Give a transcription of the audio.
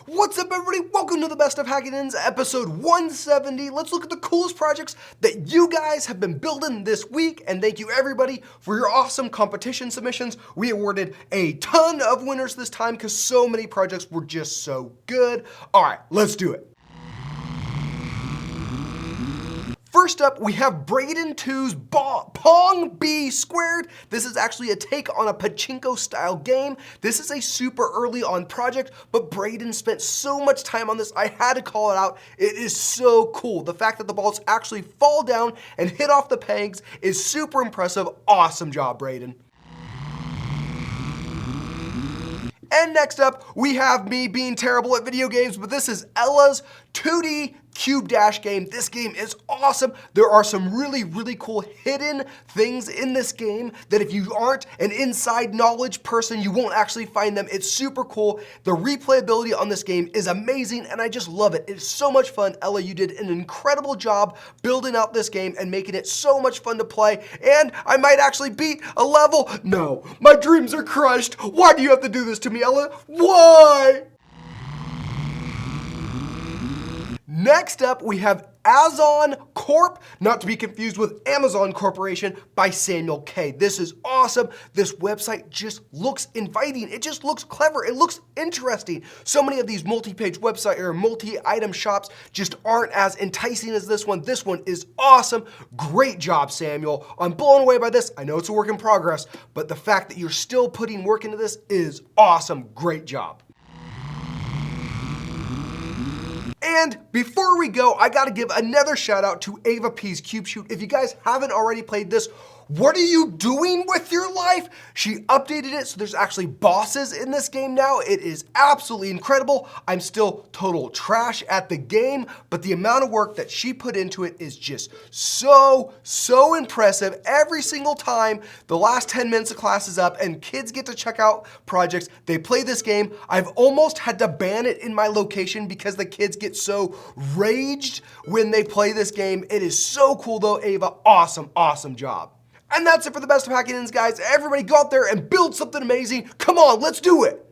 What's up, everybody? Welcome to the Best of Hackingtons, episode 170. Let's look at the coolest projects that you guys have been building this week, and thank you everybody for your awesome competition submissions. We awarded a ton of winners this time because so many projects were just so good. All right, let's do it. First up, we have Braden 2's Pong B Squared. This is actually a take on a pachinko style game. This is a super early on project, but Braden spent so much time on this, I had to call it out. It is so cool. The fact that the balls actually fall down and hit off the pegs is super impressive. Awesome job, Braden. And next up, we have me being terrible at video games, but this is Ella's 2D Cube Dash game. This game is awesome. There are some really cool hidden things in this game that if you aren't an inside knowledge person, you won't actually find them. It's super cool. The replayability on this game is amazing, and I just love it. It's so much fun. Ella, you did an incredible job building out this game and making it so much fun to play, and I might actually beat a level. No, my dreams are crushed. Why do you have to do this to me, Ella? Why? Next up, we have Zhan Corp, not to be confused with Amazon Corporation, by Samuel K. This is awesome. This website just looks inviting. It just looks clever. It looks interesting. So many of these multi-page website or multi-item shops just aren't as enticing as this one. This one is awesome. Great job, Samuel. I'm blown away by this. I know it's a work in progress, but the fact that you're still putting work into this is awesome. Great job. And before we go, I gotta give another shout out to Ava P's Cube Shoot. If you guys haven't already played this, what are you doing with your life? She updated it so there's actually bosses in this game now. It is absolutely incredible. I'm still total trash at the game, but the amount of work that she put into it is just so impressive. Every single time the last 10 minutes of class is up and kids get to check out projects, they play this game. I've almost had to ban it in my location because the kids get so raged when they play this game. It is so cool though, Ava. Awesome job. And that's it for the Best of Hackingtons, guys. Everybody go out there and build something amazing. Come on, let's do it.